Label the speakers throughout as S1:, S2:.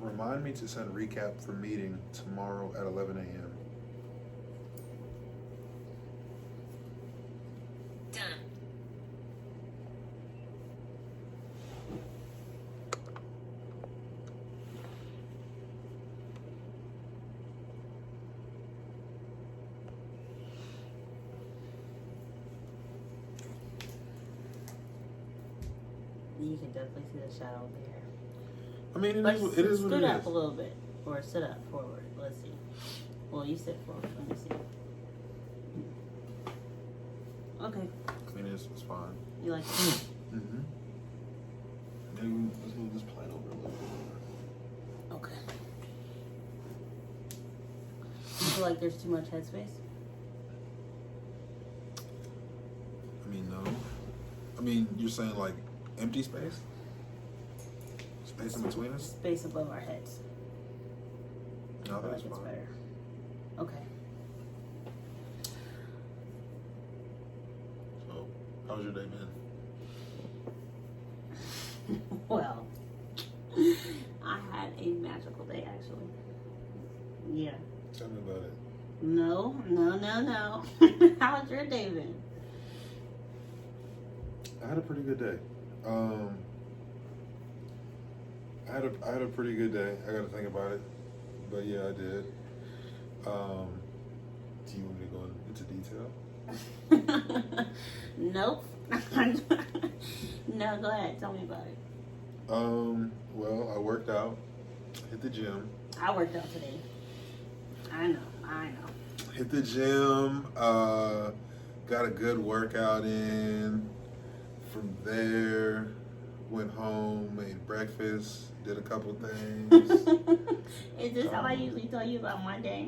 S1: Remind me to send recap for meeting tomorrow at 11 a.m.
S2: Done.
S3: You can definitely see the shadow over here.
S1: I mean, it
S3: But
S1: is what it
S3: stood up
S1: is.
S3: a little bit, or sit up forward. Let's see. Well, you sit forward. Let me see. Okay.
S1: I mean, it's fine.
S3: You like it?
S1: Mm-hmm. Maybe let's move this plate over a little bit.
S3: Okay. You feel like there's too much headspace?
S1: I mean, no. I mean, you're saying like empty space? Space in between us?
S3: Space above our heads.
S1: No,
S3: I feel
S1: that's
S3: like it's
S1: fine.
S3: better. Okay.
S1: So, how's your day been?
S3: Well, I had a magical day actually. Yeah.
S1: Tell me about it.
S3: No. How's your day been?
S1: I had a pretty good day. I had a pretty good day. I got to think about it, but yeah, I did. Do you want me to go into detail?
S3: Nope. No, go ahead. Tell me about it.
S1: Well, I worked out, hit the gym.
S3: I worked out today. I know.
S1: Hit the gym, got a good workout in. From there, went home, made breakfast, did a couple things.
S3: Is this how I usually tell you about my day?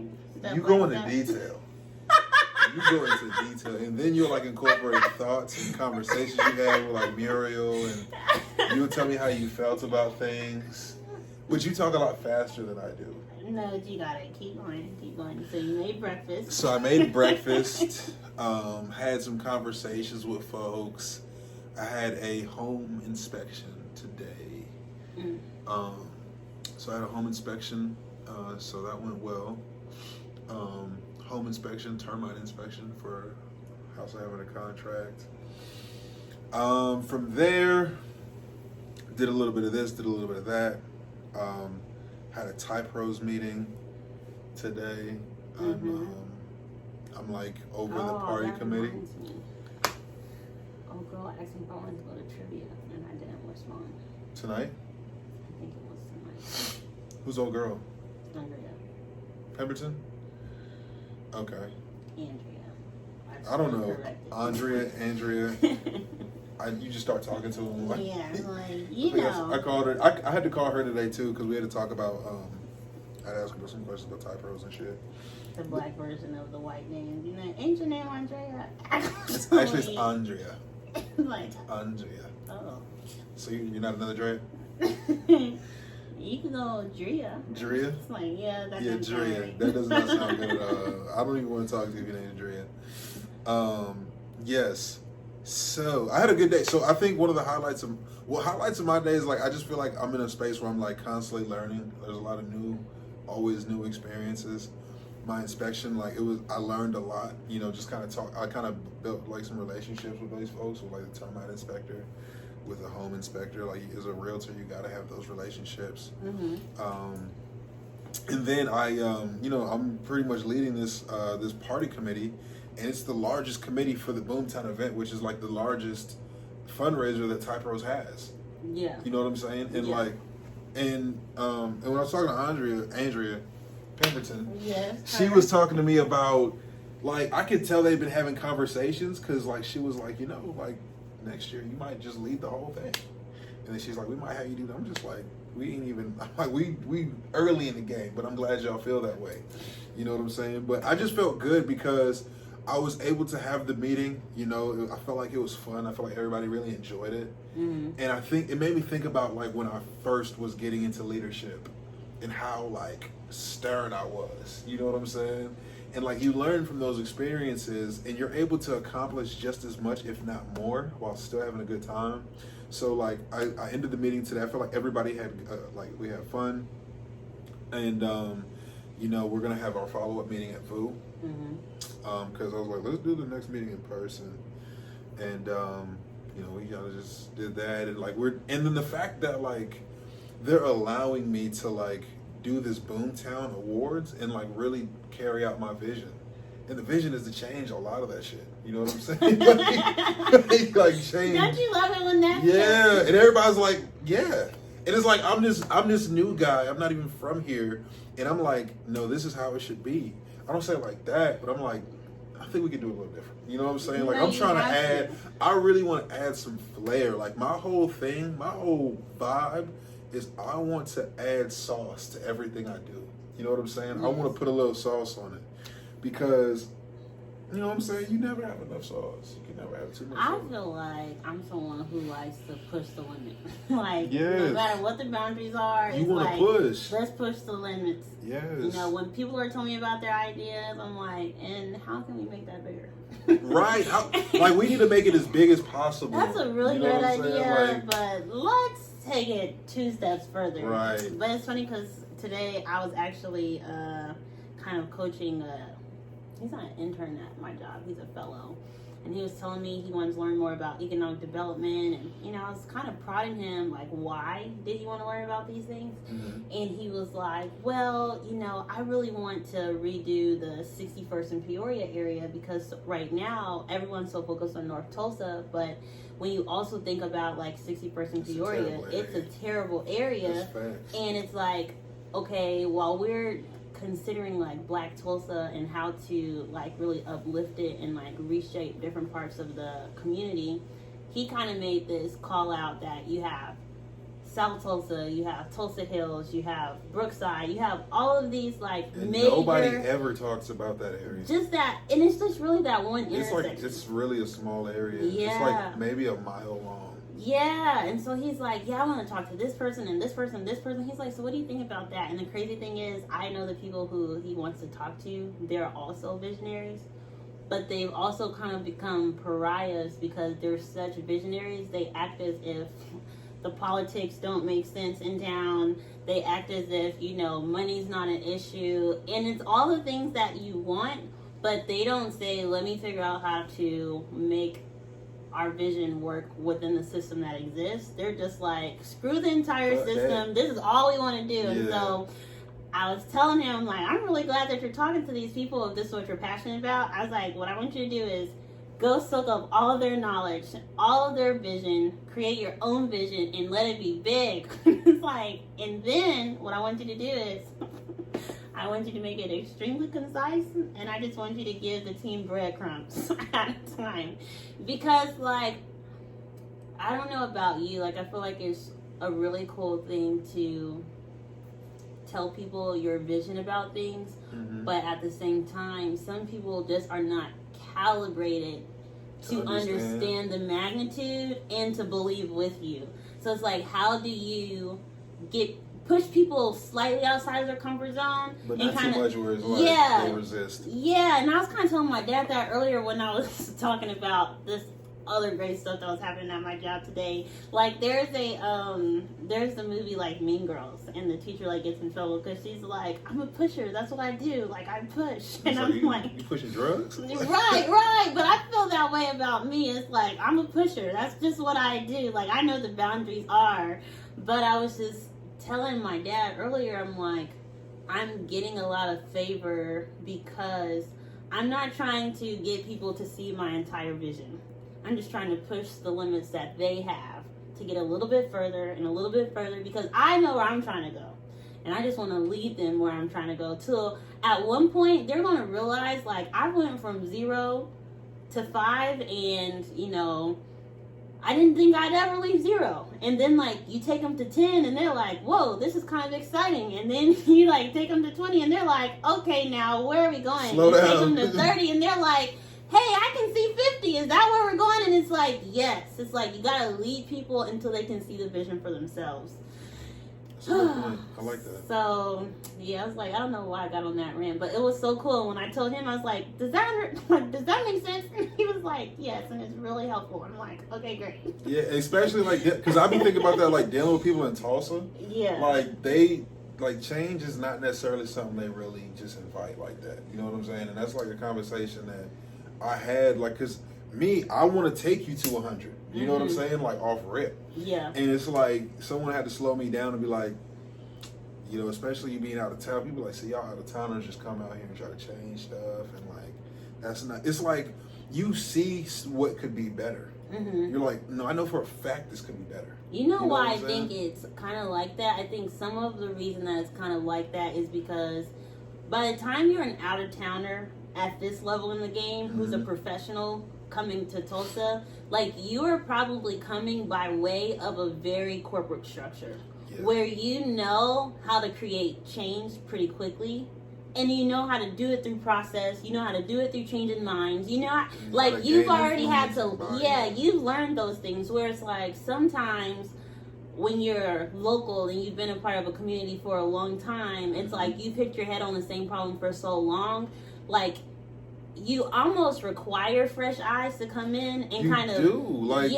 S1: You go into detail. You go into detail, and then you'll like incorporate thoughts and conversations you had with like Muriel, and you'll tell me how you felt about things. But you talk a lot faster than I do.
S3: No, you gotta keep going. So you made breakfast.
S1: So I made breakfast, had some conversations with folks. I had a home inspection today. So I had a home inspection, so that went well. Home inspection, termite inspection for a house I have under contract. From there, did a little bit of this, did a little bit of that. Had a Type Rose meeting today. I'm like over the party
S3: that
S1: committee.
S3: reminds me. Oh, girl asked me if I wanted to go to trivia, and I didn't respond.
S1: Tonight?
S3: I think it was tonight.
S1: Who's old girl?
S3: Andrea.
S1: Pemberton? Okay.
S3: Andrea.
S1: I don't know.
S3: corrected.
S1: Andrea. You just start talking to him. Like,
S3: Yeah, like,
S1: I
S3: you
S1: think
S3: know.
S1: I called her. I had to call her today too because we had to talk about. I had to ask her some questions about Type Rose and shit.
S3: The black version of the white name. You know, ain't your name Andrea?
S1: It's actually it's Andrea.
S3: Like,
S1: Andrea.
S3: oh.
S1: So you're not another Drea?
S3: You can go Drea.
S1: Drea?
S3: It's like, yeah, that
S1: Yeah,
S3: doesn't sound
S1: Drea.
S3: right.
S1: That does not sound good at all. I don't even want to talk to you if your name is Drea. Yes. So I had a good day. So I think one of the highlights of my day is like I just feel like I'm in a space where I'm like constantly learning. There's a lot of always new experiences. My inspection, like I learned a lot. You know, just kind of I kind of built like some relationships with these folks, with like the termite inspector, with a home inspector. Like as a realtor, you got to have those relationships. And then I'm pretty much leading this party committee, and it's the largest committee for the Boomtown event, which is like the largest fundraiser that Type Rose has.
S3: Yeah.
S1: You know what I'm saying? And
S3: Yeah.
S1: and when I was talking to Andrea Pemberton,
S3: Yes.
S1: she was talking to me about like I could tell they've been having conversations because like she was like, like next year you might just lead the whole thing, and then she's like, we might have you do that. I'm just like, we ain't even I'm like we early in the game, but I'm glad y'all feel that way. You know what I'm saying? But I just felt good because I was able to have the meeting. I felt like it was fun. I felt like everybody really enjoyed it, and I think it made me think about like when I first was getting into leadership and how like stern I was. You know what I'm saying? And like you learn from those experiences, and you're able to accomplish just as much, if not more, while still having a good time. So like I ended the meeting today. I feel like everybody had we had fun. And you know, we're gonna have our follow-up meeting at VU. Because I was like, let's do the next meeting in person. And you know, we kind of just did that, and like and then the fact that like they're allowing me to like do this Boomtown Awards and like really carry out my vision. And the vision is to change a lot of that shit. You know what I'm saying? like change.
S3: Don't you love it when that?
S1: Yeah, and everybody's like, yeah. And it's like I'm this new guy. I'm not even from here, and I'm like, no, this is how it should be. I don't say it like that, but I'm like, I think we could do it a little different. You know what I'm saying? Like I'm trying to add. I really want to add some flair. Like my whole thing, my whole vibe is I want to add sauce to everything I do. You know what I'm saying? Yes. I want to put a little sauce on it. Because, you know what I'm saying? You never have enough sauce. You can never have too much sauce.
S3: I feel like I'm someone who likes to push the limit. Like,
S1: yes.
S3: No matter what the boundaries are,
S1: you want to push.
S3: Let's push the limits.
S1: Yes.
S3: You know, when people are telling me about their ideas, I'm like, and how can we make that bigger?
S1: Right. Like, we need to make it as big as possible.
S3: That's a really great idea,
S1: like,
S3: but let's take it 2 steps further.
S1: Right.
S3: But it's funny because today I was actually kind of coaching he's not an intern at my job, he's a fellow, and he was telling me he wanted to learn more about economic development, and you know, I was kind of prodding him like, why did he want to learn about these things? And he was like, well, you know, I really want to redo the 61st and Peoria area because right now everyone's so focused on North Tulsa, but when you also think about like 61st and Peoria, it's a terrible area. And it's like, okay, while we're considering like Black Tulsa and how to like really uplift it and like reshape different parts of the community, he kind of made this call out that you have South Tulsa, you have Tulsa Hills, you have Brookside, you have all of these like
S1: and
S3: major.
S1: Nobody ever talks about that area.
S3: Just that, and it's just really that one intersection.
S1: Like it's really a small area.
S3: Yeah.
S1: It's like maybe a mile long.
S3: Yeah, and so he's like, yeah, I want to talk to this person and this person and this person. He's like, so what do you think about that? And the crazy thing is, I know the people who he wants to talk to, they're also visionaries, but they've also kind of become pariahs because they're such visionaries. They act as if the politics don't make sense in town. They act as if, you know, money's not an issue. And it's all the things that you want, but they don't say, let me figure out how to make our vision work within the system that exists. They're just like, screw the entire system. This is all we want to do. Yeah. And so I was telling him, like, I'm really glad that you're talking to these people if this is what you're passionate about. I was like, what I want you to do is go soak up all of their knowledge, all of their vision, create your own vision, and let it be big. It's like, and then what I want you to do is I want you to make it extremely concise, and I just want you to give the team breadcrumbs at a time. Because, like, I don't know about you, like, I feel like it's a really cool thing to tell people your vision about things, but at the same time, some people just are not calibrated to understand the magnitude and to believe with you. So it's like, how do you push people slightly outside of their comfort zone,
S1: but not too much where it's like they resist.
S3: Yeah, and I was kind of telling my dad that earlier when I was talking about this other great stuff that was happening at my job today. Like, there's the movie like Mean Girls, and the teacher like gets in trouble because she's like, I'm a pusher. That's what I do. Like, I push, and I'm like,
S1: you pushing drugs?
S3: Right. But I feel that way about me. It's like, I'm a pusher. That's just what I do. Like, I know the boundaries are, but I was just telling my dad earlier, I'm like, I'm getting a lot of favor because I'm not trying to get people to see my entire vision. I'm just trying to push the limits that they have to get a little bit further and a little bit further because I know where I'm trying to go. And I just want to lead them where I'm trying to go till at one point they're going to realize, like, I went from 0 to 5 and, you know, I didn't think I'd ever leave 0. And then, like, you take them to 10 and they're like, whoa, this is kind of exciting. And then you, like, take them to 20 and they're like, okay, now where are we going?
S1: Slow down.
S3: Take them to 30 and they're like, hey, I can see 50. Is that where we're going? And it's like, yes. It's like, you got to lead people until they can see the vision for themselves.
S1: That's a good point. I like that.
S3: So, yeah, I was like, I don't know why I got on that rant, but it was so cool. When I told him, I was like, does that make sense? And he was like, yes, and it's really helpful. I'm like, okay, great.
S1: Yeah, especially like, because I've been thinking about that, like dealing with people in Tulsa.
S3: Yeah.
S1: Like they like change is not necessarily something they really just invite like that. You know what I'm saying? And that's like a conversation that I had, like, cause me, I want to take you to 100. You know what I'm saying? Like off rip.
S3: Yeah.
S1: And it's like someone had to slow me down and be like, you know, especially you being out of town, people like, see, y'all out of towners just come out here and try to change stuff, and like that's not. It's like you see what could be better. You're like, no, I know for a fact this could be better.
S3: You know why I think it's kind of like that? I think some of the reason that it's kind of like that is because by the time you're an out-of-towner at this level in the game who's a professional coming to Tulsa, like, you are probably coming by way of a very corporate structure where you know how to create change pretty quickly. And you know how to do it through process. You know how to do it through changing minds. You know, like, you've already had to, you've learned those things. Where it's like, sometimes when you're local and you've been a part of a community for a long time, it's like you've hit your head on the same problem for so long. Like, you almost require fresh eyes to come in and
S1: you
S3: kind of
S1: do. Like,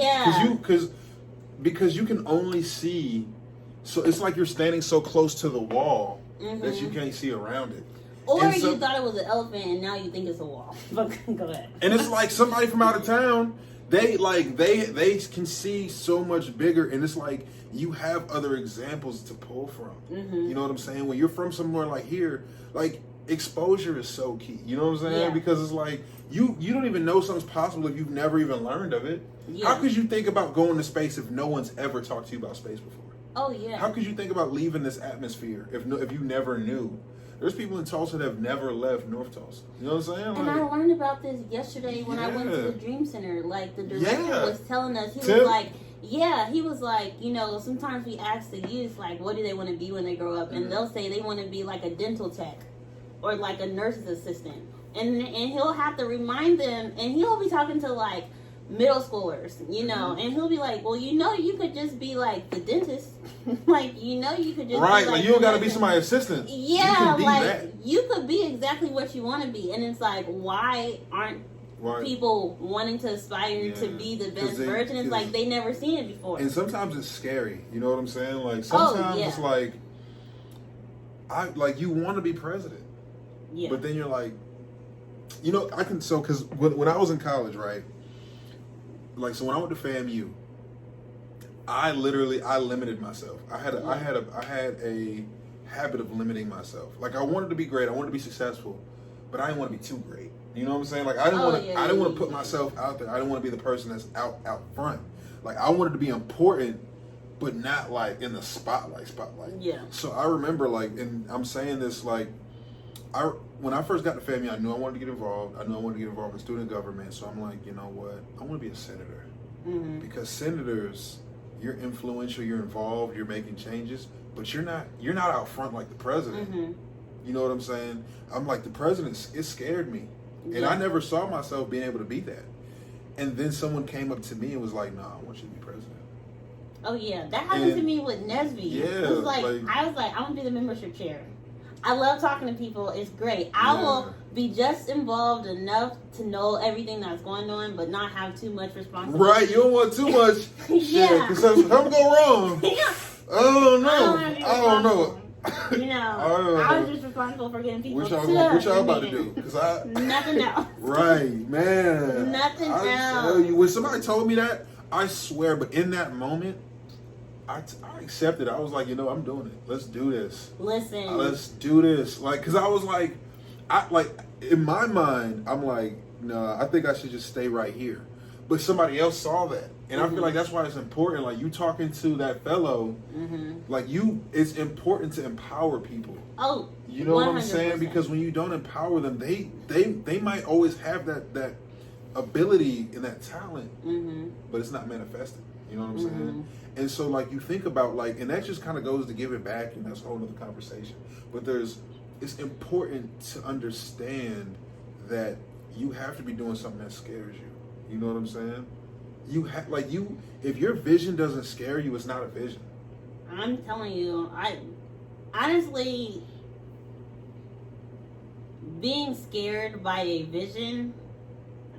S1: because you can only see. So it's like you're standing so close to the wall that you can't see around it.
S3: Or you thought it was an elephant and now you think it's a wall. But go ahead. And
S1: it's like somebody from out of town, they can see so much bigger, and it's like you have other examples to pull from. You know what I'm saying? When you're from somewhere like here, like, exposure is so key. You know what I'm saying?
S3: Yeah.
S1: Because it's like you don't even know something's possible if you've never even learned of it. Yeah. How could you think about going to space if no one's ever talked to you about space before?
S3: Oh yeah.
S1: How could you think about leaving this atmosphere if you never knew? There's people in Tulsa that have never left North Tulsa. You know what I'm saying?
S3: And I learned about this yesterday when I went to the Dream Center. Like, the director was telling us, he was like, you know, sometimes we ask the youth, like, what do they want to be when they grow up? And they'll say they want to be like a dental tech or like a nurse's assistant. And he'll have to remind them, and he'll be talking to like middle schoolers, you know, and he'll be like, well, you know, you could just be like the dentist. Like, you know, you could just
S1: be
S3: like
S1: you don't gotta be somebody's assistant.
S3: Yeah, you could be exactly what you want to be. And it's like, why aren't people wanting to aspire to be the best version? It's like they never seen it before.
S1: And sometimes it's scary, you know what I'm saying? Like, sometimes it's like you want to be president, but then you're like, you know, because when I was in college, right, like, so when I went to FAMU, I limited myself. I had a habit of limiting myself. Like, I wanted to be great, I wanted to be successful, but I didn't want to be too great. You know what I'm saying? Like, I didn't want to put myself out there. I didn't want to be the person that's out front. Like, I wanted to be important, but not like in the spotlight.
S3: Yeah.
S1: So I remember, like, and I'm saying this, like, when I first got to FAMU, I knew I wanted to get involved. I knew I wanted to get involved in student government. So I'm like, you know what? I want to be a senator. Because senators, you're influential, you're involved, you're making changes, but you're not out front like the president. You know what I'm saying? I'm like, the president, it scared me. And I never saw myself being able to be that. And then someone came up to me and was like, "No, I want you to be president."
S3: Oh yeah, that happened to me with Nesby.
S1: Yeah,
S3: it was like I was like, I want to be the membership chair. I love talking to people. It's great. I will be just involved enough to know everything that's going on, but not have too much responsibility.
S1: Right, you don't want too much. Because something go wrong. Oh no, I don't know.
S3: You know, I was just responsible for getting people
S1: what y'all about to do?
S3: Nothing else.
S1: Right, man.
S3: Nothing else.
S1: I tell you, when somebody told me that, I swear, but in that moment, I accepted. I was like, you know, I'm doing it. Let's do this.
S3: Listen.
S1: Let's do this. Like, because I was like, in my mind, I'm like, no, I think I should just stay right here. But somebody else saw that. And I feel like that's why it's important. Like, you talking to that fellow, like, it's important to empower people.
S3: Oh,
S1: you know 100%. What I'm saying? Because when you don't empower them, they might always have that ability and that talent, but it's not manifested. You know what I'm saying? And so, like, you think about, like, and that just kind of goes to give it back, and that's a whole other conversation. But it's important to understand that you have to be doing something that scares you. You know what I'm saying? If your vision doesn't scare you, it's not a vision.
S3: I'm telling you, I honestly, being scared by a vision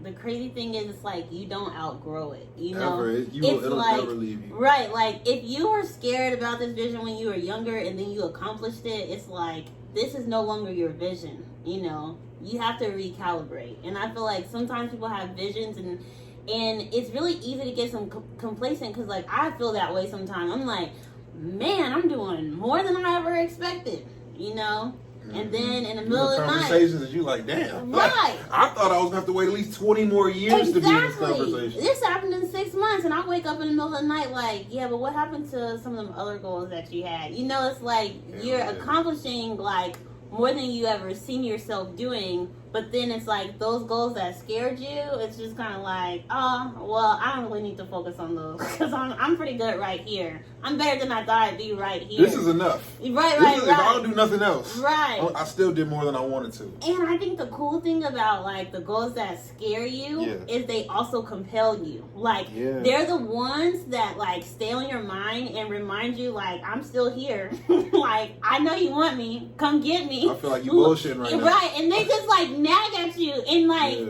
S3: the crazy thing is, it's like you don't outgrow it. You know,
S1: Ever. It'll
S3: like,
S1: never leave you.
S3: Right? Like if you were scared about this vision when you were younger and then you accomplished it, it's like this is no longer your vision. You know, you have to recalibrate. And I feel like sometimes people have visions and it's really easy to get some complacent because like I feel that way sometimes. I'm like, man, I'm doing more than I ever expected. You know. And then in the middle of the night,
S1: conversations that you like, damn.
S3: Right.
S1: I thought I was gonna have to wait at least 20 more years to be in this conversation.
S3: This happened in 6 months, and I wake up in the middle of the night like, yeah, but what happened to some of them other goals that you had? You know, it's like you're accomplishing like more than you ever seen yourself doing. But then it's like those goals that scared you, it's just kind of like, oh, well, I don't really need to focus on those because I'm pretty good right here. I'm better than I thought I'd be right here.
S1: This is enough.
S3: Right.
S1: If I don't do nothing else,
S3: right.
S1: I still did more than I wanted to.
S3: And I think the cool thing about like the goals that scare you is they also compel you. Like they're the ones that like stay on your mind and remind you like I'm still here. Like I know you want me. Come get me.
S1: I feel like you bullshitting right now.
S3: Right, and they just like nag at you and like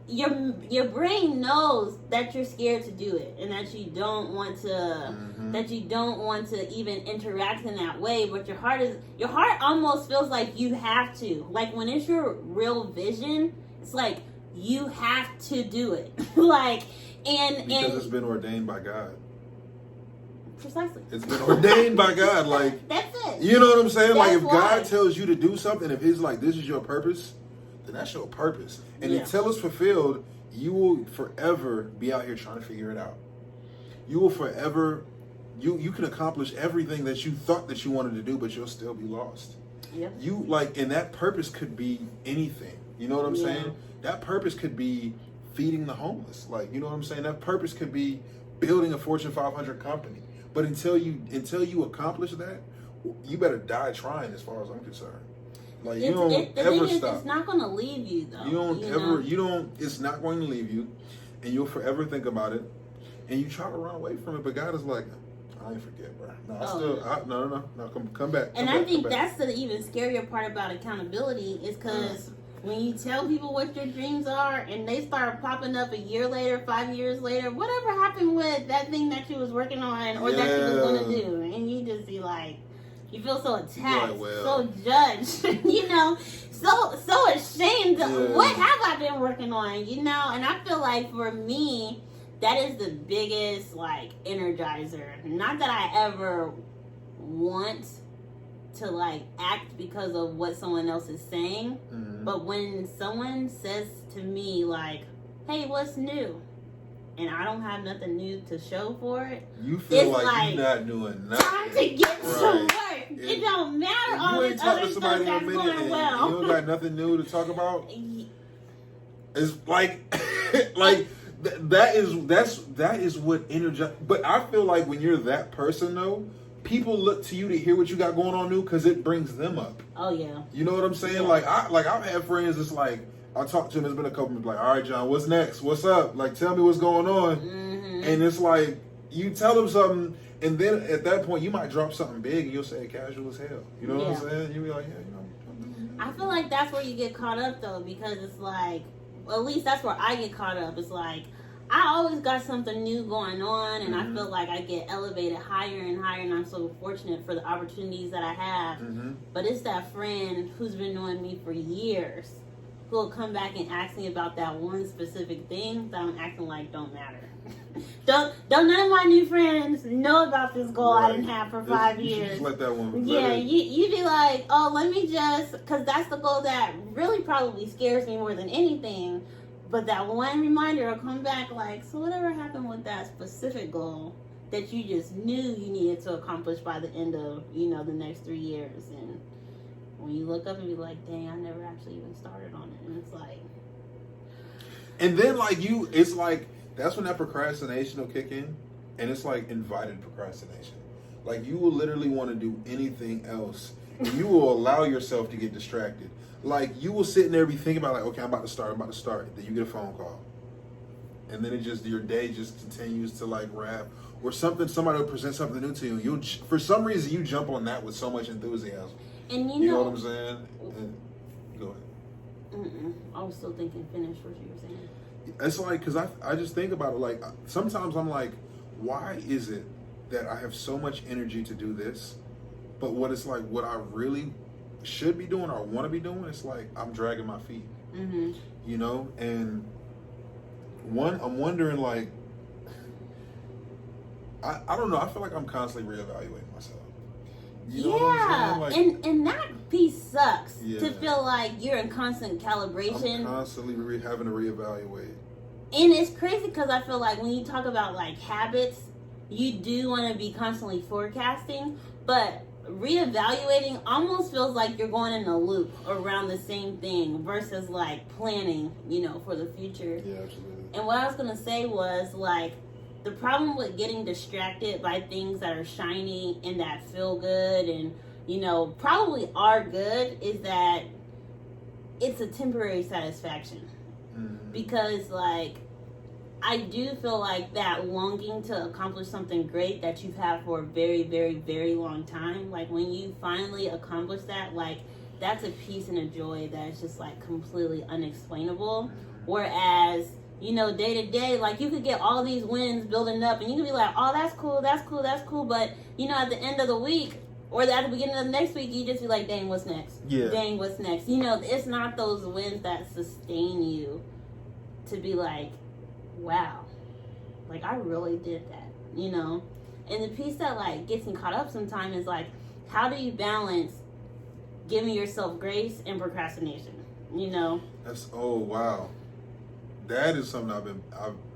S3: your brain knows that you're scared to do it and that you don't want to even interact in that way, but your heart almost feels like you have to. Like when it's your real vision, it's like you have to do it. Like because
S1: it's been ordained by God.
S3: Precisely.
S1: It's been ordained by God. Like
S3: that's it.
S1: You know what I'm saying?
S3: That's
S1: like if
S3: why.
S1: God tells you to do something, if He's like, this is your purpose, then that's your purpose. And until it's fulfilled, you will forever be out here trying to figure it out. You will forever, you can accomplish everything that you thought that you wanted to do, but you'll still be lost.
S3: Yeah.
S1: You like, and that purpose could be anything. You know what I'm saying? That purpose could be feeding the homeless. Like, you know what I'm saying? That purpose could be building a Fortune 500 company. But until you accomplish that, you better die trying, as far as I'm concerned. Like you don't ever stop.
S3: It's not going to leave you though.
S1: You don't. It's not going to leave you, and you'll forever think about it, and you try to run away from it. But God is like, I ain't forget, bro. No, come back.
S3: And I think that's the even scarier part about accountability is because when you tell people what your dreams are and they start popping up a year later, 5 years later, whatever happened with that thing that you was working on or that you was going to do, and you just be like. You feel so attacked, so judged, you know, so ashamed. What have I been working on, you know? And I feel like for me, that is the biggest like energizer. Not that I ever want to like act because of what someone else is saying, but when someone says to me like, "Hey, what's new?" and I don't have nothing new to show for it,
S1: you feel like you're not doing nothing.
S3: Time to get to work. It don't matter all this other stuff that's going well.
S1: You don't got nothing new to talk about. It's like, that is what energizes. But I feel like when you're that person though, people look to you to hear what you got going on new because it brings them up.
S3: Oh yeah.
S1: You know what I'm saying? Yeah. I've had friends that's like. I talked to him. There's been a couple of like, all right, John, what's next? What's up? Like, tell me what's going on. And it's like you tell them something, and then at that point, you might drop something big, and you'll say casual as hell. You know what I'm saying? You'll be like,
S3: I feel like that's where you get caught up though, because it's like, well, at least that's where I get caught up. It's like I always got something new going on, and I feel like I get elevated higher and higher, and I'm so fortunate for the opportunities that I have. But it's that friend who's been knowing me for years. Who'll come back and ask me about that one specific thing that I'm acting like don't matter. don't none of my new friends know about this goal I didn't have for 5 years.
S1: Just let that one.
S3: You be like, oh, let me just, because that's the goal that really probably scares me more than anything. But that one reminder will come back like, so whatever happened with that specific goal that you just knew you needed to accomplish by the end of, the next 3 years. And when you look up and be like, dang, I never actually even started on it. And it's like.
S1: And then it's like, that's when that procrastination will kick in. And it's like invited procrastination. Like you will literally want to do anything else. And you will allow yourself to get distracted. Like you will sit in there and be thinking about like, okay, I'm about to start. Then you get a phone call. And then your day just continues to like wrap. Or somebody will present something new to you. For some reason, you jump on that with so much enthusiasm.
S3: And
S1: you know what I'm saying? Go ahead.
S3: I was still thinking finish what you were saying.
S1: It's like, because I just think about it, like, sometimes I'm like, why is it that I have so much energy to do this, but what it's like, what I really should be doing or want to be doing, it's like I'm dragging my feet, you know? And I'm wondering, like, I don't know, I feel like I'm constantly reevaluating myself. You know what I'm saying? Like,
S3: and that piece sucks
S1: Yeah.
S3: to feel like you're in constant
S1: I'm
S3: calibration.
S1: constantly having to reevaluate.
S3: And it's crazy because I feel like when you talk about like habits, you do want to be constantly forecasting, but reevaluating almost feels like you're going in a loop around the same thing versus like planning, you know, for the future.
S1: Yeah, absolutely.
S3: And what I was gonna say was like the problem with getting distracted by things that are shiny and that feel good and, you know, probably are good is that it's a temporary satisfaction. Because like I do feel like that longing to accomplish something great that you've had for a very, very, very long time, like when you finally accomplish that, like that's a peace and a joy that's just like completely unexplainable. Whereas, you know, day to day, like you could get all these wins building up and you could be like, oh, that's cool, that's cool, that's cool. But, you know, at the end of the week or at the beginning of the next week, you just be like, dang, what's next?
S1: Yeah.
S3: Dang, what's next? You know, it's not those wins that sustain you to be like, wow, like I really did that, you know? And the piece that like gets me caught up sometimes is like, how do you balance giving yourself grace and procrastination, you know?
S1: That's, oh, wow. That is something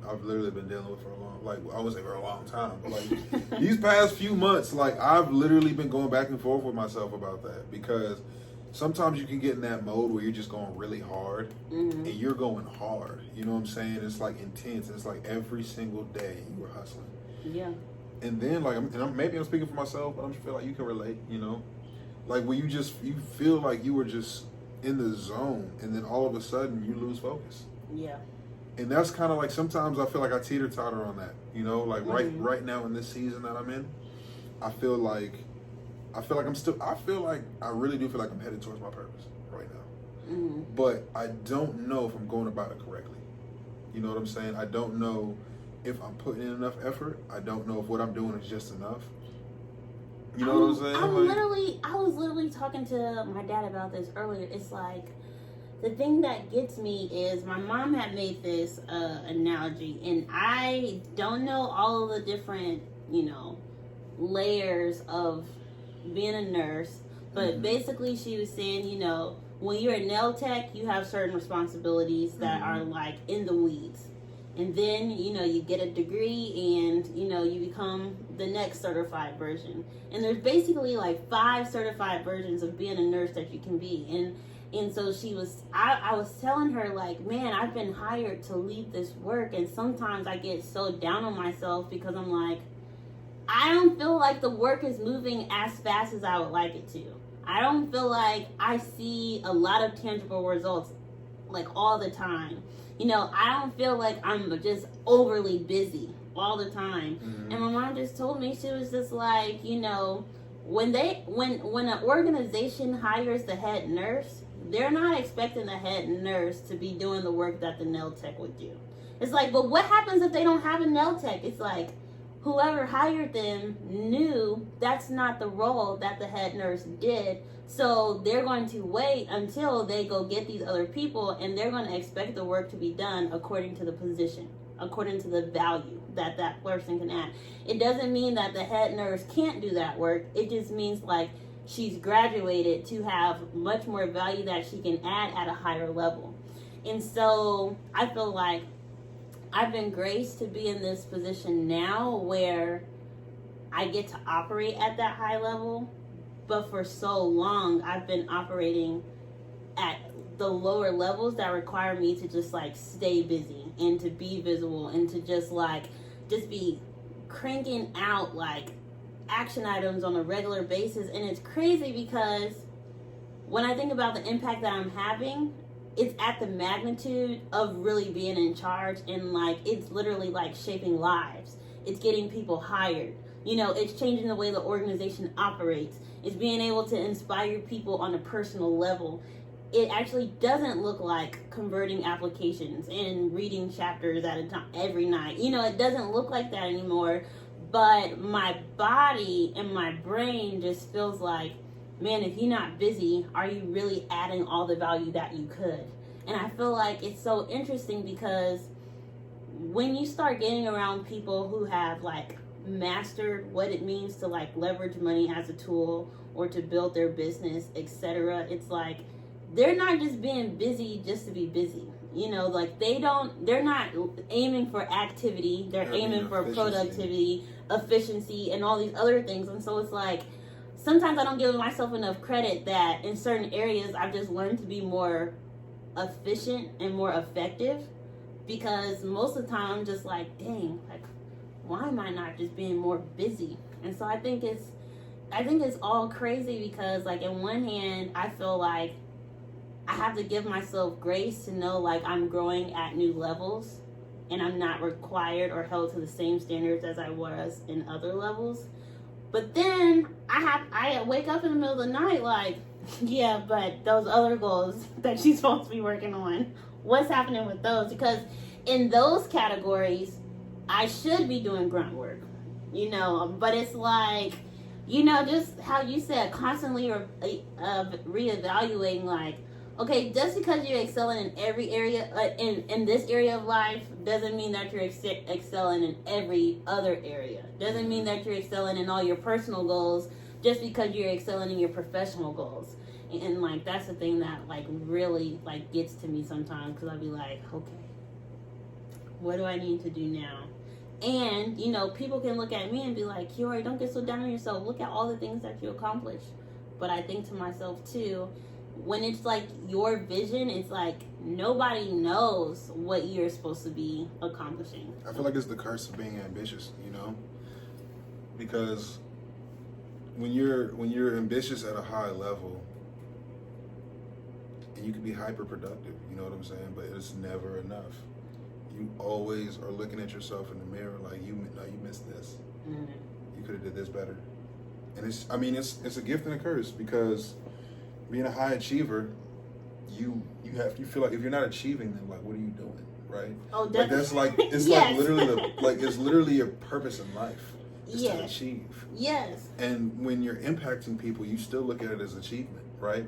S1: I've literally been dealing with for a long, like I wouldn't say for a long time, but like these past few months, like I've literally been going back and forth with myself about that because sometimes you can get in that mode where you're just going really hard and you're going hard. You know what I'm saying? It's like intense. It's like every single day you were hustling.
S3: Yeah.
S1: And then like, maybe I'm speaking for myself, but I just feel like you can relate, you know? Like when you feel like you were just in the zone and then all of a sudden you lose focus.
S3: Yeah.
S1: And that's kind of like, sometimes I feel like I teeter-totter on that, you know? Like right now in this season that I'm in, I feel like I really do feel like I'm headed towards my purpose right now. But I don't know if I'm going about it correctly. You know what I'm saying? I don't know if I'm putting in enough effort. I don't know if what I'm doing is just enough. You know what I'm saying?
S3: I was literally talking to my dad about this earlier. It's like, the thing that gets me is my mom had made this analogy, and I don't know all of the different, you know, layers of being a nurse, but basically she was saying, you know, when you're a nail tech, you have certain responsibilities that are like in the weeds. And then, you know, you get a degree and, you know, you become the next certified version. And there's basically like 5 certified versions of being a nurse that you can be. And so I was telling her, like, man, I've been hired to lead this work. And sometimes I get so down on myself because I'm like, I don't feel like the work is moving as fast as I would like it to. I don't feel like I see a lot of tangible results, like, all the time. You know, I don't feel like I'm just overly busy all the time. And my mom just told me, she was just like, you know, when an organization hires the head nurse, they're not expecting the head nurse to be doing the work that the nail tech would do. It's like, but what happens if they don't have a nail tech? It's like, whoever hired them knew that's not the role that the head nurse did. So they're going to wait until they go get these other people, and they're going to expect the work to be done according to the position, according to the value that that person can add. It doesn't mean that the head nurse can't do that work. It just means like she's graduated to have much more value that she can add at a higher level. And so I feel like I've been graced to be in this position now where I get to operate at that high level. But for so long, I've been operating at the lower levels that require me to just like stay busy and to be visible and to just be cranking out like action items on a regular basis. And it's crazy because when I think about the impact that I'm having, it's at the magnitude of really being in charge, and like it's literally like shaping lives. It's getting people hired. You know, it's changing the way the organization operates. It's being able to inspire people on a personal level. it actually doesn't look like converting applications and reading chapters at a time every night. You know, it doesn't look like that anymore. But my body and my brain just feels like, man, if you're not busy, are you really adding all the value that you could? And I feel like it's so interesting because when you start getting around people who have like mastered what it means to like leverage money as a tool or to build their business, etc., it's like they're not just being busy just to be busy. You know, like they're not aiming for activity, they're aiming for productivity, efficiency, and all these other things. And so it's like sometimes I don't give myself enough credit that in certain areas I've just learned to be more efficient and more effective, because most of the time I'm just like, dang, like why am I not just being more busy? And so I think it's all crazy because like in one hand I feel like I have to give myself grace to know like I'm growing at new levels and I'm not required or held to the same standards as I was in other levels. But then I wake up in the middle of the night like, yeah, but those other goals that she's supposed to be working on, what's happening with those? Because in those categories, I should be doing grunt work, you know, but it's like, you know, just how you said, constantly reevaluating like, okay, just because you're excelling in every area, in this area of life, doesn't mean that you're excelling in every other area. Doesn't mean that you're excelling in all your personal goals just because you're excelling in your professional goals. And like, that's the thing that like really like gets to me sometimes, because I'll be like, okay, what do I need to do now? And, you know, people can look at me and be like, Kiori, don't get so down on yourself. Look at all the things that you accomplished. But I think to myself too, when it's like your vision, it's like nobody knows what you're supposed to be accomplishing.
S1: I feel like it's the curse of being ambitious, you know, because when you're ambitious at a high level, and you can be hyper productive, you know what I'm saying, but it's never enough. You always are looking at yourself in the mirror like you missed this. Mm-hmm. You could have did this better. And it's a gift and a curse, because being a high achiever, you feel like if you're not achieving, then like what are you doing, right?
S3: Oh, definitely.
S1: Like that's like it's yes. like it's literally your purpose in life is to achieve.
S3: Yes.
S1: And when you're impacting people, you still look at it as achievement, right?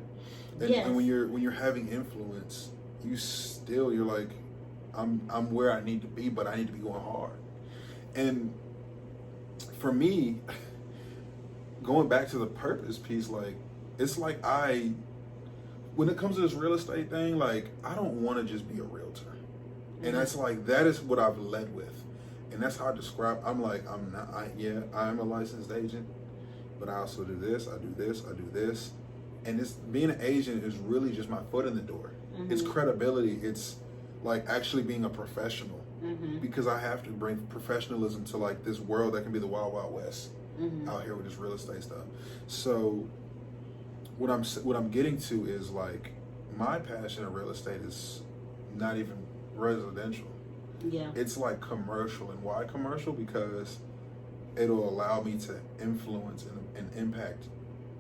S1: And,
S3: yes.
S1: And when you're having influence, you're like, I'm where I need to be, but I need to be going hard. And for me, going back to the purpose piece, like it's like when it comes to this real estate thing, like I don't want to just be a realtor. Mm-hmm. And that's like, that is what I've led with. And that's how I describe, I'm a licensed agent, but I also do this, I do this, I do this. And it's being an agent is really just my foot in the door. Mm-hmm. It's credibility. It's like actually being a professional, mm-hmm. because I have to bring professionalism to like this world that can be the wild, wild west, mm-hmm. out here with this real estate stuff. So what I'm getting to is like my passion in real estate is not even residential.
S3: Yeah.
S1: It's like commercial. And why commercial? Because it'll allow me to influence and impact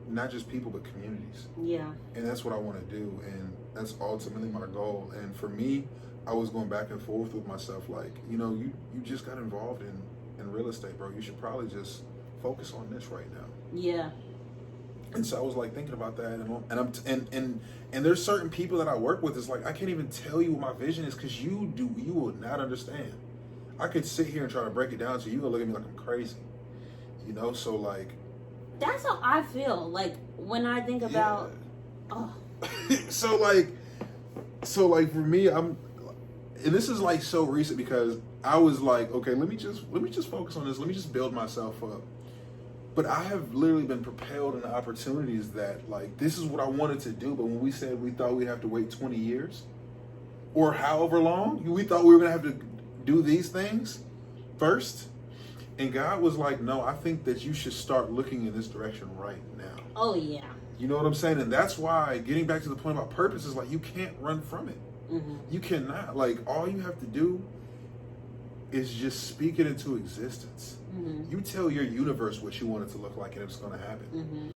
S1: not just people but communities.
S3: Yeah.
S1: And that's what I want to do, and that's ultimately my goal. And for me, I was going back and forth with myself like, you know, you just got involved in real estate, bro. You should probably just focus on this right now.
S3: Yeah.
S1: And so I was like thinking about that, and there's certain people that I work with. It's like I can't even tell you what my vision is because you will not understand. I could sit here and try to break it down to you, gonna look at me like I'm crazy, you know. So like,
S3: that's how I feel. Like when I think about,
S1: so like for me, and this is like so recent because I was like, okay, let me just focus on this. Let me just build myself up. But I have literally been propelled into opportunities that, like, this is what I wanted to do. But when we said we thought we'd have to wait 20 years or however long, we thought we were going to have to do these things first. And God was like, no, I think that you should start looking in this direction right now.
S3: Oh, yeah.
S1: You know what I'm saying? And that's why getting back to the point about purpose is like, you can't run from it. Mm-hmm. You cannot. Like, all you have to do is just speak it into existence. Mm-hmm. You tell your universe what you want it to look like, and it's going to happen. Mm-hmm.